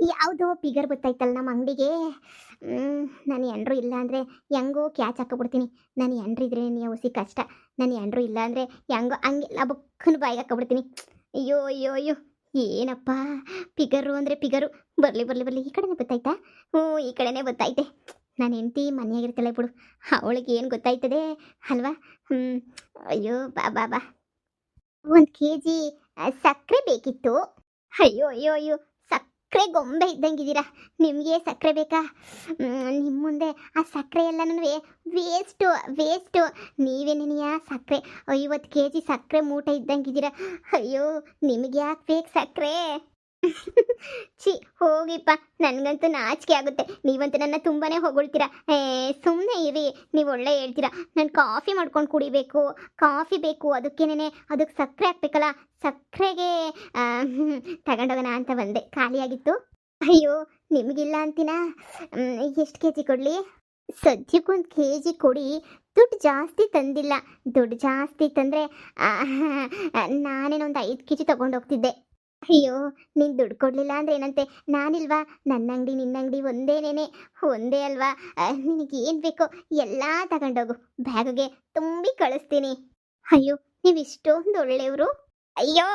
ಯಾವುದೋ ಫಿಗರ್ ಗೊತ್ತಾಯ್ತಲ್ಲ ನಮ್ಮ ಅಂಗಡಿಗೆ. ನನ್ನ ಎಂಡ್ರು ಇಲ್ಲ ಅಂದರೆ ಹೆಂಗೋ ಕ್ಯಾಚ್ ಹಾಕ್ಕೊಬಿಡ್ತೀನಿ. ನನ್ನ ಎಂಡ್ರಿದ್ರೆ ನೀವು ಹುಸಿ ಕಷ್ಟ. ನನ್ನ ಎಂಡ್ರು ಇಲ್ಲ ಅಂದರೆ ಹೆಂಗೋ ಹಂಗೆಲ್ಲ ಬುಕ್ಕನ ಬಾಯಿಗೆ ಹಾಕ್ಕೊಬಿಡ್ತೀನಿ. ಅಯ್ಯೋ ಅಯ್ಯೋ ಅಯ್ಯೋ ಏನಪ್ಪ ಫಿಗರು ಅಂದರೆ ಫಿಗರು. ಬರಲಿ ಬರಲಿ ಬರಲಿ, ಈ ಕಡೆನೇ ಗೊತ್ತಾಯ್ತಾ? ಹ್ಞೂ, ಈ ಕಡೆನೇ ಗೊತ್ತಾಯ್ತೆ. ನನ್ನ ಹೆಂಡತಿ ಮನೆಯಾಗಿರ್ತಾಳೆ ಬಿಡು, ಅವಳಿಗೆ ಏನು ಗೊತ್ತಾಯ್ತದೆ ಅಲ್ವಾ? ಹ್ಞೂ. ಅಯ್ಯೋ ಬಾ ಬಾ ಬಾ, 1 kg ಸಕ್ಕರೆ ಬೇಕಿತ್ತು. ಅಯ್ಯೋ ಅಯ್ಯೋ ಅಯ್ಯೋ, ಸಕ್ಕರೆ ಗೊಂಬೆ ಇದ್ದಂಗಿದ್ದೀರಾ. ನಿಮಗೆ ಸಕ್ಕರೆ ಬೇಕಾ? ನಿಮ್ಮ ಮುಂದೆ ಆ ಸಕ್ಕರೆ ಎಲ್ಲನೂ ವೇಸ್ಟು ವೇಸ್ಟು. ನೀವೇನೇನಿಯ ಸಕ್ಕರೆ 50 kg ಸಕ್ಕರೆ ಮೂಟೆ ಇದ್ದಂಗಿದ್ದೀರಾ. ಅಯ್ಯೋ, ನಿಮಗೆ ಯಾಕೆ ಬೇಕು ಸಕ್ಕರೆ? ಛೀ ಹೋಗಿಪ್ಪ, ನನಗಂತೂ ನಾಚಿಕೆ ಆಗುತ್ತೆ. ನೀವಂತೂ ನನ್ನ ತುಂಬಾ ಹೊಗಳ್ತೀರಾ. ಸುಮ್ಮನೆ ಇರಿ, ನೀವು ಒಳ್ಳೆ ಹೇಳ್ತೀರಾ. ನಾನು ಕಾಫಿ ಮಾಡ್ಕೊಂಡು ಕುಡಿಬೇಕು, ಕಾಫಿ ಬೇಕು, ಅದಕ್ಕೇನೆ ಅದಕ್ಕೆ ಸಕ್ಕರೆ ಹಾಕ್ಬೇಕಲ್ಲ. ಸಕ್ಕರೆಗೆ ತಗೊಂಡೋಗೋಣ ಅಂತ ಬಂದೆ, ಖಾಲಿಯಾಗಿತ್ತು. ಅಯ್ಯೋ, ನಿಮಗಿಲ್ಲ ಅಂತೀನಾ? ಎಷ್ಟು ಕೆ ಜಿ ಕೊಡಲಿ? ಸದ್ಯಕ್ಕೆ 1 kg ಕೊಡಿ. ದುಡ್ಡು ಜಾಸ್ತಿ ತಂದಿಲ್ಲ. ದುಡ್ಡು ಜಾಸ್ತಿ ತಂದರೆ ನಾನೇನೊಂದು 5 kg ತೊಗೊಂಡೋಗ್ತಿದ್ದೆ. ಅಯ್ಯೋ, ನೀನು ದುಡ್ಡು ಕೊಡಲಿಲ್ಲ ಅಂದರೆ ಏನಂತೆ? ನಾನಿಲ್ವಾ? ನನ್ನ ಅಂಗಡಿ ನಿನ್ನ ಅಂಗಡಿ ಒಂದೇನೇನೆ, ಒಂದೇ ಅಲ್ವಾ? ನಿನಗೇನು ಬೇಕೋ ಎಲ್ಲ ತಗೊಂಡೋಗು, ಬ್ಯಾಗ್ಗೆ ತುಂಬಿ ಕಳಿಸ್ತೀನಿ. ಅಯ್ಯೋ, ನೀವು ಇಷ್ಟೊಂದು ಒಳ್ಳೆಯವರು. ಅಯ್ಯೋ,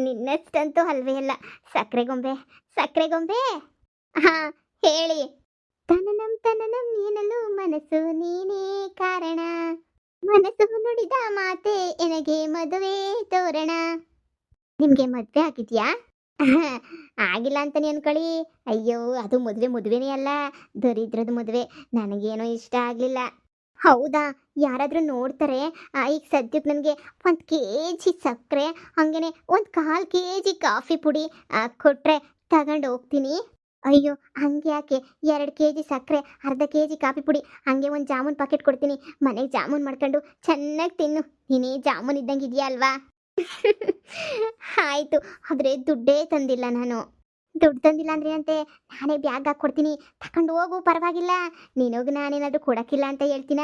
ನಿನ್ನಷ್ಟಂತೂ ಅಲ್ವೇ ಅಲ್ಲ. ಸಕ್ಕರೆ ಗೊಂಬೆ, ಸಕ್ಕರೆ ಗೊಂಬೆ. ಹಾಂ, ಹೇಳಿ. ತನನಂ ತನನಂ ನೀನಲು ಮನಸ್ಸು ನೀನೇ ಕಾರಣ, ಮನಸ್ಸು ನುಡಿದ ಮಾತೆ ಎನಗೆ ಮದುವೆ ತೋರಣ. ನಿಮಗೆ ಮದುವೆ ಆಗಿದೆಯಾ? ಆಗಿಲ್ಲ ಅಂತಾನೆ ಅನ್ಕೊಳ್ಳಿ. ಅಯ್ಯೋ, ಅದು ಮದುವೆನೇ ಅಲ್ಲ, ದರಿದ್ರದ ಮದುವೆ. ನನಗೇನೋ ಇಷ್ಟ ಆಗಲಿಲ್ಲ. ಹೌದಾ? ಯಾರಾದರೂ ನೋಡ್ತಾರೆ? ಈಗ ಸದ್ಯಕ್ಕೆ ನನಗೆ 1 kg ಸಕ್ಕರೆ, ಹಾಗೇನೆ 1/4 kg ಕಾಫಿ ಪುಡಿ ಕೊಟ್ಟರೆ ತಗೊಂಡು ಹೋಗ್ತೀನಿ. ಅಯ್ಯೋ, ಹಂಗೆ ಯಾಕೆ? 2 kg ಸಕ್ಕರೆ, ಅರ್ಧ kg ಕಾಫಿ ಪುಡಿ, ಹಾಗೆ ಒಂದು ಜಾಮೂನ್ ಪಾಕೆಟ್ ಕೊಡ್ತೀನಿ. ಮನೆಗೆ ಜಾಮೂನ್ ಮಾಡ್ಕೊಂಡು ಚೆನ್ನಾಗಿ ತಿನ್ನು. ನೀನೇ ಜಾಮೂನ್ ಇದ್ದಂಗೆ ಇದೆಯಾ ಅಲ್ವಾ? ಆಯಿತು, ಆದರೆ ದುಡ್ಡೇ ತಂದಿಲ್ಲ ನಾನು. ದುಡ್ಡು ತಂದಿಲ್ಲ ಅಂದರೆ ಅಂತೆ, ನಾನೇ ಬ್ಯಾಗ್ ಹಾಕ್ಕೊಡ್ತೀನಿ, ತಗೊಂಡು ಹೋಗು, ಪರವಾಗಿಲ್ಲ. ನೀನೋಗಿ ನಾನೇನಾದರೂ ಕೊಡೋಕ್ಕಿಲ್ಲ ಅಂತ ಹೇಳ್ತೀನ?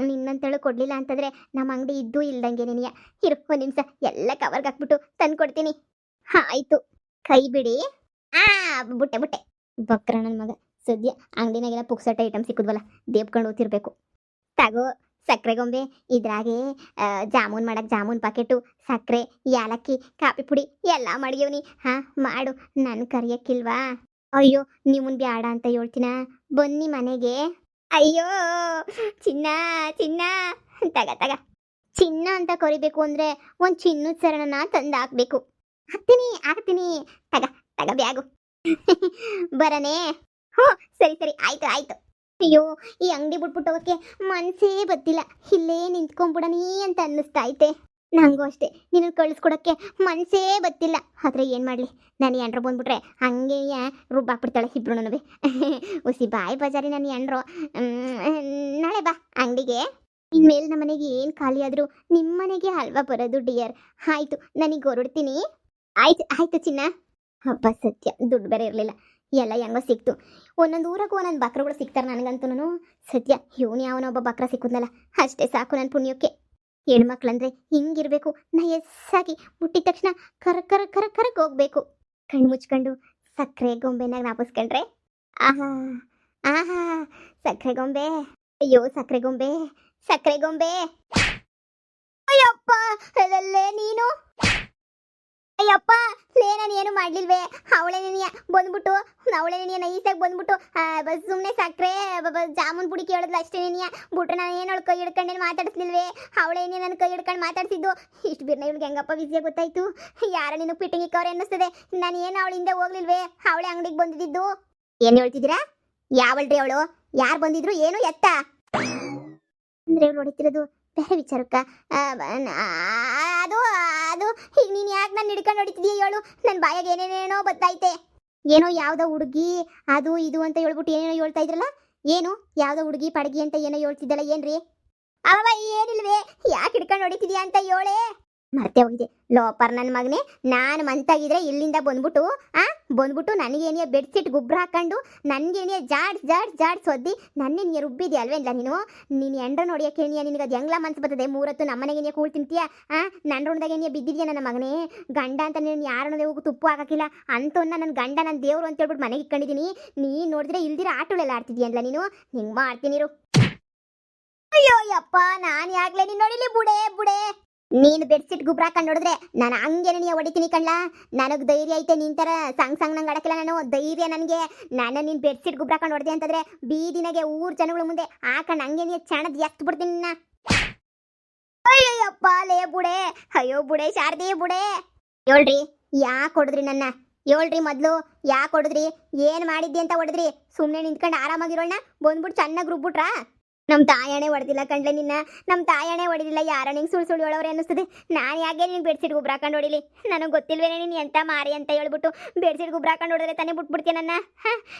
ನಿನ್ನಂತೇಳು ಕೊಡಲಿಲ್ಲ ಅಂತಂದರೆ ನಮ್ಮ ಅಂಗಡಿ ಇದ್ದೂ ಇಲ್ದಂಗೆ ನೆನೆಯ. ಇರು ಒಂದು ನಿಮಿಷ, ಎಲ್ಲ ಕವರ್ಗೆ ಹಾಕ್ಬಿಟ್ಟು ತಂದು ಕೊಡ್ತೀನಿ. ಆಯಿತು, ಕೈ ಬಿಡಿ. ಬುಟ್ಟೆ ಬುಟ್ಟೆ ಬಕ್ರ ನನ್ನ ಮಗ. ಸದ್ಯ ಅಂಗಡಿನಾಗೆಲ್ಲ ಪುಕ್ಸಟ್ಟೆ ಐಟಮ್ ಸಿಕ್ಕುದ್ವಲ್ಲ, ದೇಬ್ಕೊಂಡು ಓದ್ತಿರ್ಬೇಕು. ತಗೋ ಸಕ್ಕರೆ ಗೊಂಬೆ, ಇದ್ರಾಗೆ ಜಾಮೂನ್ ಮಾಡಕ್ಕೆ ಜಾಮೂನ್ ಪಾಕೆಟು, ಸಕ್ಕರೆ, ಯಾಲಕ್ಕಿ, ಕಾಫಿ ಪುಡಿ ಎಲ್ಲ ಮಡಗಿವ್ನಿ. ಹಾಂ, ಮಾಡು. ನಾನು ಕರಿಯಕ್ಕಿಲ್ವಾ? ಅಯ್ಯೋ, ನಿಮ್ಮನ್ ಬ್ಯಾಡ ಅಂತ ಹೇಳ್ತೀನ, ಬನ್ನಿ ಮನೆಗೆ. ಅಯ್ಯೋ, ಚಿನ್ನ ಚಿನ್ನ, ತಗ ತಗ. ಚಿನ್ನ ಅಂತ ಕರಿಬೇಕು ಅಂದರೆ ಒಂದು ಚಿನ್ನದ ಸರನ ತಂದು ಹಾಕ್ಬೇಕು. ಹಾಕ್ತೀನಿ. ತಗ ತಗ ಬ್ಯಾಗು. ಬರನೇ? ಹ್ಞೂ, ಸರಿ ಸರಿ, ಆಯ್ತು ಆಯ್ತು. ಅಯ್ಯೋ, ಈ ಅಂಗಡಿ ಬಿಟ್ಬಿಟ್ಟು ಹೋಗೋಕ್ಕೆ ಮನಸ್ಸೇ ಬತ್ತಿಲ್ಲ. ಇಲ್ಲೇ ನಿಂತ್ಕೊಂಡ್ಬಿಡಣಿ ಅಂತ ಅನ್ನಿಸ್ತಾ ಐತೆ. ನನಗೂ ಅಷ್ಟೇ, ನೀನು ಕಳಿಸ್ಕೊಡೋಕ್ಕೆ ಮನಸ್ಸೇ ಬತ್ತಿಲ್ಲ. ಆದರೆ ಏನು ಮಾಡಲಿ, ನಾನು ಎಂಡ್ರು ಬಂದ್ಬಿಟ್ರೆ ಹಂಗೆ ರುಬ್ಬಾಕ್ಬಿಡ್ತಾಳೆ ಇಬ್ರು ನನಗೆ. ಹುಸಿ ಬಾಯಿ ಬಜಾರಿ ನನ್ನ ಎಂಡ್ರು. ನಾಳೆ ಬಾ ಅಂಗಡಿಗೆ. ಇನ್ಮೇಲೆ ನಮ್ಮ ಮನೆಗೆ ಏನು ಖಾಲಿ ಆದರೂ ನಿಮ್ಮ ಮನೆಗೆ ಅಲ್ವಾ ಬರೋದು ಡಿಯರ್. ಆಯಿತು, ನನಗೆ ಹೊರಡ್ತೀನಿ. ಆಯ್ತು ಚಿನ್ನ. ಹಬ್ಬ ಸತ್ಯ, ದುಡ್ಡು ಬೇರೆ ಇರಲಿಲ್ಲ, ಎಲ್ಲ ಹೆಂಗೋ ಸಿಕ್ತು. ಒಂದೊಂದು ಊರಾಗೂ ಒಂದೊಂದು ಬಕ್ರಗಳು ಸಿಗ್ತಾರೆ ನನಗಂತೂ. ಸದ್ಯ ಇವನು ಯಾವನೊಬ್ಬ ಬಕ್ರ ಸಿಕ್ಕುದ್ನಲ್ಲ, ಅಷ್ಟೇ ಸಾಕು ನನ್ನ ಪುಣ್ಯಕ್ಕೆ. ಹೆಣ್ಮಕ್ಳಂದ್ರೆ ಹಿಂಗಿರ್ಬೇಕು. ನಾ ಎಸ್ಸಾಗಿ ಮುಟ್ಟಿದ ತಕ್ಷಣ ಕರಕ್ಕೆ ಹೋಗ್ಬೇಕು. ಕಣ್ಣು ಮುಚ್ಕೊಂಡು ಸಕ್ಕರೆ ಗೊಂಬೆನಾಗ ನಾಪಿಸ್ಕೊಂಡ್ರೆ ಆಹಾ ಆಹಾ, ಸಕ್ಕರೆ ಗೊಂಬೆ. ಅಯ್ಯೋ, ಸಕ್ಕರೆ ಗೊಂಬೆ, ಸಕ್ಕರೆ ಗೊಂಬೆ. ಅಯ್ಯಪ್ಪ, ಎಲ್ಲೇ ನೀನು? ಅಯ್ಯಪ್ಪ, ನಾನು ಏನು ಮಾಡ್ಲಿಲ್ವೇ? ಅವಳೇ ನೆನೆಯ ಬಂದ್ಬಿಟ್ಟು, ಅವಳೇ ನೆನೆಯ ನೈಸಾಗಿ ಬಂದ್ಬಿಟ್ಟು ಸುಮ್ಮನೆ ಸಕ್ಕರೆ ಜಾಮೂನ್ ಪುಡಿ ಕೇಳಿದ್ಲು ಅಷ್ಟೇ ನೆನೆಯ ಬಿಟ್ರೆ. ನಾನು ಏನು ಅವಳು ಕೈ ಹಿಡ್ಕೊಂಡೇನು ಮಾತಾಡಿಸ್ಲಿಲ್ವೇ? ಅವಳೇನೇ ನನ್ನ ಕೈ ಹಿಡ್ಕೊಂಡು ಮಾತಾಡ್ಸಿದ್ದು. ಇಷ್ಟು ಬಿರ್ನ ಇವಳಿಗೆ ಹೆಂಗಪ್ಪ ವಿಷಯ ಗೊತ್ತಾಯ್ತು? ಯಾರ ನೀನು ಪಿಟ್ಟಿಂಗ್ ಇಕ್ಕವ್ರೆ ಅನ್ನಿಸ್ತದೆ. ನಾನು ಏನು ಅವಳ ಹಿಂದೆ ಹೋಗ್ಲಿಲ್ವೇ? ಅವಳೇ ಅಂಗಡಿಗೆ ಬಂದಿದ್ದು. ಏನು ಹೇಳ್ತಿದ್ದೀರಾ? ಯಾವಳ್ರಿ ಅವಳು? ಯಾರು ಬಂದಿದ್ರು? ಏನು ಎತ್ತ ಅಂದರೆ ಇವಳು ಹೊಡಿತಿರೋದು ಬೇರೆ ವಿಚಾರಕ್ಕ. ಅದು ಅದು ಈಗ ನೀನು ಯಾಕೆ ನಾನು ಹಿಡ್ಕೊಂಡು ಹೊಡಿತಿದ್ದೀಯ ಹೇಳು? ನನ್ನ ಬಾಯಾಗ ಏನೇನೇನೋ ಬತ್ತೈತೆ. ಏನೋ ಯಾವುದೋ ಹುಡುಗಿ ಅದು ಇದು ಅಂತ ಹೇಳ್ಬಿಟ್ಟು ಏನೇನೋ ಹೇಳ್ತಾ ಇದ್ರಲ್ಲ. ಏನು ಯಾವುದೋ ಹುಡುಗಿ ಪಡಗಿ ಅಂತ ಏನೋ ಹೇಳ್ತಿದ್ದಲ್ಲ, ಏನ್ರಿ? ಅವ ಏನಿಲ್ವೇ? ಯಾಕೆ ಹಿಡ್ಕೊಂಡು ಹೊಡಿತಿದ್ಯಾ ಅಂತ ಹೇಳೇ. ಮರ್ತೆ ಹೋಗಿದೆ ಲೋಪರ್ ನನ್ನ ಮಗನೇ. ನಾನು ಮಂತಾಗಿದ್ರೆ ಇಲ್ಲಿಂದ ಬಂದ್ಬಿಟ್ಟು ನನಗೇನಿಯ ಬೆಡ್ಶೀಟ್ ಗುಬ್ರ ಹಾಕೊಂಡು ನನಗೇನಿಯ ಜಾಡ್ಸ್ ಒದ್ದಿ ನನ್ನೇನಿಯ ರುಬ್ಬಿದ್ಯಾ ಅಲ್ವೇನ್ಲ ನೀನು ಎಂಡ್ರ ನೋಡಿಯಕ್ಕೆ ಏನಿಯ ನಿನಗೆ ಅದು ಹೆಂಗ್ಲ ಮನ್ಸು ಬರ್ತದೆ 3 ಹೊತ್ತು ನಮ್ಮನೆಗೇನಿಯ ಕೂಳ್ ತಿಂತೀಯ ನನ್ನ ಋಣದಾಗ ಏನಿಯ ಬಿದ್ದಿದ್ಯಾ ನನ್ನ ಮಗನೇ. ಗಂಡ ಅಂತ ನೀನು ಯಾರನ್ನೋದೇ ಹೋಗಿ ತುಪ್ಪು ಹಾಕಿಲ್ಲ ಅಂತವನ್ನ ನನ್ನ ಗಂಡ ನನ್ನ ದೇವರು ಅಂತ ಹೇಳ್ಬಿಟ್ಟು ಮನೆಗೆ ಇಟ್ಕೊಂಡಿದ್ದೀನಿ. ನೀನು ನೋಡಿದ್ರೆ ಇಲ್ದಿರ ಆಟಗಳೆಲ್ಲ ಆಡ್ತಿದ್ಯಲ್ಲ ನೀನು. ಹಿಂಗೆ ಮಾಡ್ತೀನಿರು. ಅಯ್ಯೋ ಯಪ್ಪ, ನಾನು ಯಾಗ್ಲೇ ನೀನು ನೋಡಿಲಿ ಬುಡೆ. ನೀನು ಬೆಡ್ಶೀಟ್ ಗುಬ್ರ ಹಾಕೊಂಡು ನೋಡಿದ್ರೆ ನಾನು ಹಂಗೇನೆ ನೀ ಹೊಡಿತೀನಿ ಕಣ್ಲ. ನನಗೆ ಧೈರ್ಯ ಐತೆ ನಿನ್ ತರ ಸಂಗ್ ನಂಗೆ ಆಡಕ್ಕಿಲ್ಲ. ನಾನು ಧೈರ್ಯ ನನಗೆ. ನೀನು ಬೆಡ್ಶೀಟ್ ಗುಬ್ರ ಹಾಕೊಂಡು ಹೊಡೆದೆ ಅಂತಂದ್ರೆ ಬೀದಿನಾಗೆ ಊರ್ ಜನಗಳ ಮುಂದೆ ಹಾಕೊಂಡು ಹಂಗೆ ನೀ ಚಾಣದ್ ಎತ್ತು ಬಿಡ್ತೀನಿ ನಿನ್ನ. ಅಯ್ಯಪ್ಪ ಲೇ ಬುಡೆ. ಅಯ್ಯೋ ಬುಡೆ ಶಾರದಿ ಬುಡೆ. ಹೇಳ್ರಿ ಯಾಕೆ ಹೊಡೆದ್ರಿ ನನ್ನ? ಹೇಳ್ರಿ ಮೊದ್ಲು ಯಾಕೆ ಹೊಡೆದ್ರಿ? ಏನು ಮಾಡಿದ್ದಿ ಅಂತ ಹೊಡೆದ್ರಿ? ಸುಮ್ಮನೆ ನಿಂತ್ಕೊಂಡು ಆರಾಮಾಗಿರೋಣ ಬಂದ್ಬಿಟ್ಟು ಚೆನ್ನಾಗಿ ರುಬ್ಬಿಟ್ರಾ? ನಮ್ಮ ತಾಯಣೆ ಹೊಡೆದಿಲ್ಲ ಕಂಡ್ಲೆ ನಿನ್ನ. ನಮ್ಮ ತಾಯಣೆ ಹೊಡೆದಿಲ್ಲ. ಯಾರ ನಿಂಗೆ ಸುಳ್ಳು ಹೇಳೋರೆ ಅನ್ನಿಸ್ತದೆ. ನಾನು ಯಾಕೆ ನೀನು ಬೆಡ್ಶೀಟ್ ಗುಬ್ರ ಹಾಕೊಂಡು ಹೊಡಿಲಿ? ನನಗೆ ಗೊತ್ತಿಲ್ವೇನೆ ನೀನು ಎಂತ ಮಾರಿ ಅಂತ ಹೇಳ್ಬಿಟ್ಟು ಬೆಡ್ಶೀಟ್ ಗುಬ್ರ ಹಾಕೊಂಡು ಹೊಡೆದ್ರೆ ತಾನೇ ಬಿಟ್ಬಿಡ್ತೀಯ ನನ್ನ.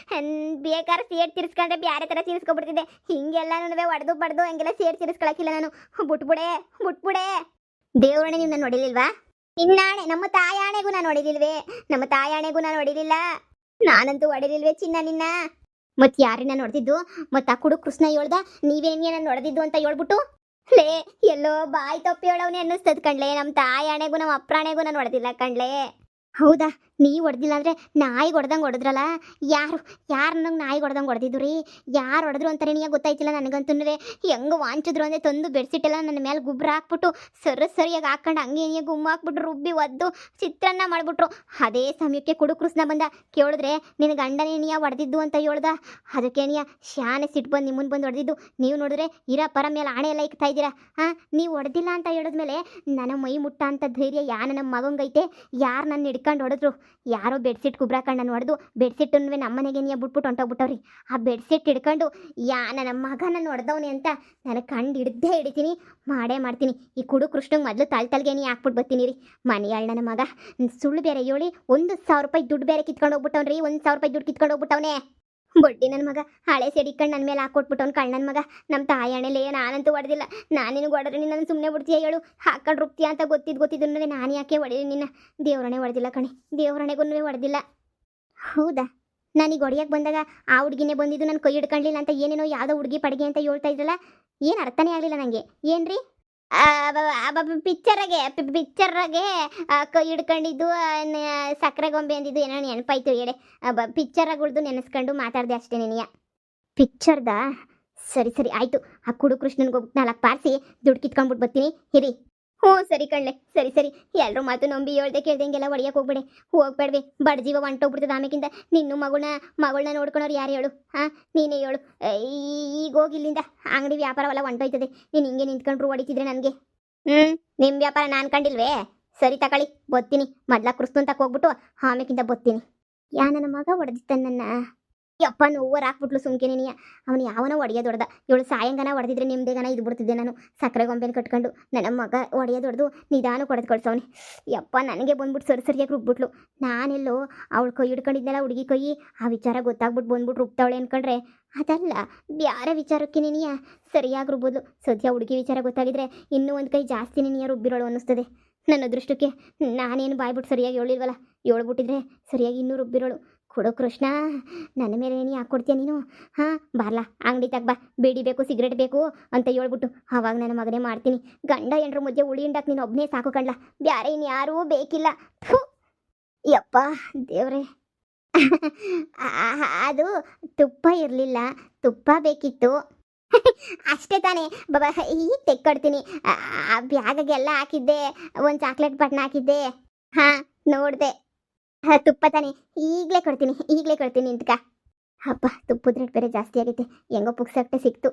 ಬೇಕಾದ್ರೆ ಸೇಡ್ ತಿರ್ಸ್ಕೊಂಡ್ರೆ ಬೇರೆ ಥರ ತಿರ್ಸ್ಕೊಬಿಡ್ತಿದ್ದೆ. ಹಿಂಗೆಲ್ಲ ಹೊಡೆದು ಬಡ್ದು ಹಂಗೆಲ್ಲ ಸೇಡ್ ತಿರ್ಸ್ಕೊಳಕ್ಕಿಲ್ಲ ನಾನು. ಬಿಟ್ಬಿಡೆ. ದೇವ್ರಣೆ ನೀವು ನಾನು ಹೊಡಿಲಿಲ್ವಾ? ಇನ್ನಾಣೆ ನಮ್ಮ ತಾಯಾಣೆಗೂ ನಾನು ಹೊಡಿಲಿಲ್ವೇ? ನಮ್ಮ ತಾಯಾಣೆಗೂ ನಾನು ಹೊಡಿಲಿಲ್ಲ. ನಾನಂತೂ ಹೊಡಿಲಿಲ್ವೇ ಚಿನ್ನ ನಿನ್ನ. ಮತ್ತೆ ಯಾರನ್ನ ನೋಡ್ತಿದ್ದು? ಮತ್ತೆ ಆ ಕುಡು ಕೃಷ್ಣ ಹೇಳ್ದ ನೀವೇನೇ ನಾನು ನೋಡ್ದಿದ್ದು ಅಂತ ಹೇಳ್ಬಿಟ್ಟು ಲೇ ಎಲ್ಲೋ ಬಾಯಿ ತಪ್ಪಿ ಹೇಳವನೇ ಅನ್ನಿಸ್ತದ ಕಣ್ಲೆ. ನಮ್ಮ ತಾಯಾಣೆಗೂ ನಮ್ಮ ಅಪ್ರಾಣೆಗೂ ನಾನು ಹೊಡೆದಿಲ್ಲ ಕಣ್ಲೆ. ಹೌದಾ? ನೀವು ಹೊಡೆದಿಲ್ಲ ಅಂದರೆ ನಾಯಿಗೆ ಹೊಡೆದಂಗೆ ಹೊಡೆದ್ರಲ್ಲ. ಯಾರು ನಂಗೆ ನಾಯಿಗೆ ಹೊಡೆದಂಗೆ ಹೊಡೆದಿದ್ದು ರೀ? ಯಾರು ಹೊಡೆದ್ರು ಅಂತಾನೆ ನೀನು ಗೊತ್ತಾಯ್ತಿಲ್ಲ ನನಗಂತೂ. ಹೆಂಗೆ ವಾಂಚಿದ್ರು ಅಂದರೆ ತಂದು ಬೆಡ್ಶೀಟೆಲ್ಲ ನನ್ನ ಮೇಲೆ ಗುಬ್ರ ಹಾಕ್ಬಿಟ್ಟು ಸರಿಯಾಗಿ ಹಾಕೊಂಡು ಹಂಗೆ ಗುಮ್ಮ ಹಾಕ್ಬಿಟ್ಟು ರುಬ್ಬಿ ಒದ್ದು ಚಿತ್ರಾನ್ನ ಮಾಡಿಬಿಟ್ರು. ಅದೇ ಸಮಯಕ್ಕೆ ಕುಡುಕೃಷ್ಣ ಬಂದ. ಕೇಳಿದ್ರೆ ನಿನ್ನ ಗಂಡನೇನಿಯ ಹೊಡೆದಿದ್ದು ಅಂತ ಹೇಳ್ದ. ಅದಕ್ಕೇನಿಯ ಶಾನೆ ಸಿಟ್ಟು ಬಂದು ನಿಮ್ಮನ್ನು ಬಂದು ಹೊಡೆದಿದ್ದು. ನೀವು ನೋಡಿದ್ರೆ ಇರೋ ಪರ ಮೇಲೆ ಆಣೆ ಎಲ್ಲ ಇಕ್ತಾ ಇದ್ದೀರಾ. ನೀವು ಹೊಡೆದಿಲ್ಲ ಅಂತ ಹೇಳಿದ್ಮೇಲೆ ನನ್ನ ಮೈ ಮುಟ್ಟ ಅಂತ ಧೈರ್ಯ ನನ್ನ ಮಗಂಗೈತೆ? ಯಾರು ನನ್ನ ಹಿಡ್ಕೊಂಡು ಹೊಡೆದ್ರು? ಯಾರೋ ಬೆಡ್ಶೀಟ್ ಗುಬ್ರ ಹಾಕೊಂಡು ನಾನು ಹೊಡೆದು ಬೆಡ್ಶೀಟನ್ನು ನಮ್ಮನೆಗೆ ನೀ ಬಿಟ್ಬಿಟ್ಟು ಹೊಂಟೋಗ್ಬಿಟ್ಟವ್ರಿ. ಆ ಬೆಡ್ಶೀಟ್ ಹಿಡ್ಕೊಂಡು ನನ್ನ ಮಗ ನಾನು ಹೊಡೆದವನೇ ಅಂತ ನನಗೆ ಕಂಡು ಹಿಡಿತೀನಿ. ಮಾಡ್ತೀನಿ. ಈ ಕುಡು ಕೃಷ್ಣಂಗೆ ಮೊದಲು ತಲೆಗೆ ನೀ ಹಾಕ್ಬಿಟ್ಟು ಬರ್ತೀನಿ ರೀ. ಮನೆಯಾಳು ನನ್ನ ಮಗ ಸುಳ್ಳು ಬೇರೆ ಹೇಳಿ 1,000 ರೂಪಾಯಿ ದುಡ್ಡು ಬೇರೆ ಕಿತ್ಕೊಂಡು ಹೋಗ್ಬಿಟ್ಟವ್ರಿ. 1,000 ರೂಪಾಯಿ ದುಡ್ಡು ಕಿತ್ಕೊಂಡು ಹೋಗ್ಬಿಟ್ಟವನೇ ಬಡ್ಡಿ ನನ್ನ ಮಗ. ಹಳೆ ಸೇಡಿಕೊಂಡು ನನ್ನ ಮೇಲೆ ಹಾಕೊಟ್ಬಿಟ್ಟವ್ನು ಕಳ್ಳ ನನ್ನ ಮಗ. ನಮ್ಮ ತಾಯಣೆಲೇ ನಾನಂತೂ ಹೊಡೆದಿಲ್ಲ. ನಾನೇನು ಹೊಡೆದ್ರೆ ನೀನು ನನ್ನ ಸುಮ್ಮನೆ ಬಿಡ್ತೀಯ ಹೇಳು? ಹಾಕೊಂಡು ರುಬ್ತೀಯ ಅಂತ ಗೊತ್ತಿದ್ದು ನಾನು ಯಾಕೆ ಹೊಡೆದಿ ನಿನ್ನ? ದೇವ್ರಣೆ ಹೊಡೆದಿಲ್ಲ ಕಣೆ. ದೇವ್ರಣೆಗೂ ಹೊಡೆದಿಲ್ಲ. ಹೌದಾ? ನನಗೆ ಹೊಡಿಯಕ್ಕೆ ಬಂದಾಗ ಆ ಹುಡುಗಿನೇ ಬಂದಿದ್ದು ನನ್ನ ಕೈ ಹಿಡ್ಕೊಳ್ಳಿಲ್ಲ ಅಂತ ಏನೇನೋ ಯಾವುದೋ ಹುಡುಗಿ ಪಡಿಗೆ ಅಂತ ಹೇಳ್ತಾ ಇದ್ರಲ್ಲ. ಏನು ಅರ್ಥನೇ ಆಗಲಿಲ್ಲ ನನಗೆ. ಏನ್ರಿ ಪಿಕ್ಚರಾಗೆ ಕೈ ಹಿಡ್ಕೊಂಡಿದ್ದು ಸಕ್ಕರೆ ಗೊಂಬೆ ಅಂದಿದ್ದು ಏನೋ ನೆನಪಾಯ್ತು ಹೇಳಿ. ಪಿಕ್ಚರ್ಗಳದ್ದು ನೆನೆಸ್ಕೊಂಡು ಮಾತಾಡಿದೆ ಅಷ್ಟೇ ನೀನಿಯ. ಪಿಕ್ಚರ್ದ? ಸರಿ ಆಯಿತು. ಆ ಕುಡು ಕೃಷ್ಣನ್ಗೆ ಹೋಗ್ಬಿಟ್ಟು 4 ಪಾರಿಸಿ ದುಡ್ಡು ಕಿತ್ಕೊಂಡ್ಬಿಟ್ಟು ಬರ್ತೀನಿ ಇರಿ. ಹ್ಞೂ ಸರಿ ಕಣ್ಲೆ. ಸರಿ ಎಲ್ಲರೂ ಮಾತು ನಂಬಿ ಹೇಳ್ದೆ ಕೇಳ್ದಂಗೆಲ್ಲ ಹೊಡಿಯಕ್ಕೆ ಹೋಗ್ಬೇಡ್ವಿ. ಬಡ್ಜೀವ ಹೊಂಟೋಗ್ಬಿಡ್ತದೆ ಆಮೇಕಿಂದ. ನಿನ್ನ ಮಗಳನ್ನ ನೋಡ್ಕೊಳೋರು ಯಾರು ಹೇಳು? ನೀನೇ ಹೇಳು. ಈಗ ಹೋಗಿ ಇಲ್ಲಿಂದ ಅಂಗಡಿ ವ್ಯಾಪಾರವೆಲ್ಲ ಹೊಂಟೋಯ್ತದೆ. ನೀನು ಹಿಂಗೆ ನಿಂತ್ಕೊಂಡ್ರು ಹೊಡಿತಿದ್ರೆ ನನಗೆ. ನಿಮ್ಮ ವ್ಯಾಪಾರ ನಾನು ಕಂಡಿಲ್ವೇ? ಸರಿ ತಗೊಳ್ಳಿ ಬತ್ತೀನಿ. ಮೊದ್ಲ ಕೃಷ್ಣನ್ ತಕ್ಕ ಹೋಗ್ಬಿಟ್ಟು ಆಮೇಕಿಂದ ಬತ್ತೀನಿ. ನನ್ನ ಮಗ ಹೊಡೆದಿತ್ತ ನನ್ನ. ಯಪ್ಪ ನೋವರ್ ಹಾಕ್ಬಿಟ್ಲು ಸುಮ್ಕೆ ನೀನಿಯ. ಅವನು ಯಾವನೋ ಹೊಡೆಯೋದು ಹೊಡೆದ. ಇವಳು ಸಾಯಂಗನ ಹೊಡೆದಿದ್ರೆ ನಿಮ್ದೇಗನ ಇದು ಬಿಡ್ತಿದ್ದೆ ನಾನು. ಸಕ್ಕರೆ ಗೊಂಬೆನ ಕಟ್ಕೊಂಡು ನನ್ನ ಮಗ ಹೊಡೆಯೋದು ಹೊಡೆದು ನಿಧಾನ ಹೊಡೆದು ಕಳ್ಸವನೆ. ಯಪ್ಪ ನನಗೆ ಬಂದ್ಬಿಟ್ಟು ಸರಿಯಾಗಿ ರುಬ್ಬಿಟ್ಲು. ನಾನೆಲ್ಲೋ ಅವಳು ಕೈ ಹಿಡ್ಕೊಂಡಿದ್ದೆಲ್ಲ ಹುಡುಗಿ ಕೈ. ಆ ವಿಚಾರ ಗೊತ್ತಾಗ್ಬಿಟ್ಟು ಬಂದ್ಬಿಟ್ಟು ರುಬ್ತಾವಳೆ ಅನ್ಕೊಂಡ್ರೆ ಅದಲ್ಲ, ಬ್ಯಾರೆ ವಿಚಾರಕ್ಕೆ ನೀನಿಯ ಸರಿಯಾಗಿ ರುಬ್ಬೋದು. ಸದ್ಯ ಹುಡುಗಿ ವಿಚಾರ ಗೊತ್ತಾಗಿದ್ರೆ ಇನ್ನೂ ಒಂದು ಕೈ ಜಾಸ್ತಿ ನೀನಿಯ ರುಬ್ಬಿರೋಳು ಅನ್ನಿಸ್ತದೆ. ನನ್ನ ಅದೃಷ್ಟಕ್ಕೆ ನಾನೇನು ಬಾಯ್ಬಿಟ್ಟು ಸರಿಯಾಗಿ ಹೇಳಿಲ್ವಲ್ಲ. ಹೇಳ್ಬಿಟ್ಟಿದ್ರೆ ಸರಿಯಾಗಿ ಇನ್ನೂ ರುಬ್ಬಿರೋಳು. ಕೊಡು ಕೃಷ್ಣ, ನನ್ನ ಮೇಲೆ ಏನು ಹಾಕ್ಕೊಡ್ತೀಯ ನೀನು? ಬಾರ್ಲಾ ಅಂಗಡಿ ತಗ ಬಾ, ಬೇಡಿ ಬೇಕು ಸಿಗರೇಟ್ ಬೇಕು ಅಂತ ಹೇಳ್ಬಿಟ್ಟು ಅವಾಗ ನನ್ನ ಮಗನೇ ಮಾಡ್ತೀನಿ. ಗಂಡ ಎಂಡ್ರ ಮಧ್ಯೆ ಉಳಿ ಹಿಂಡಕ್ಕೆ ನೀನು ಒಬ್ಬನೇ ಸಾಕು ಕಣ್ಲ, ಬ್ಯಾರೆ ಇನ್ಯಾರೂ ಬೇಕಿಲ್ಲ. ಯಪ್ಪ ದೇವ್ರೆ. ಅದು ತುಪ್ಪ ಇರಲಿಲ್ಲ, ತುಪ್ಪ ಬೇಕಿತ್ತು ಅಷ್ಟೇ ತಾನೇ. ಬಾಬಾ ಈಗ ತೆಕ್ಕೊಡ್ತೀನಿ. ಆ ಬ್ಯಾಗಗೆಲ್ಲ ಹಾಕಿದ್ದೆ, ಒಂದು ಚಾಕ್ಲೇಟ್ ಪಟ್ನ ಹಾಕಿದ್ದೆ. ನೋಡಿದೆ. ತುಪ್ಪ ತಾನೆ, ಈಗಲೇ ಕೊಡ್ತೀನಿ ಇಂತಕ. ಅಪ್ಪ ತುಪ್ಪದ ರೇಟ್ ಬೇರೆ ಜಾಸ್ತಿ ಆಗೈತೆ. ಹೆಂಗೋ ಪುಕ್ಸಟ್ಟೆ ಸಿಕ್ತು.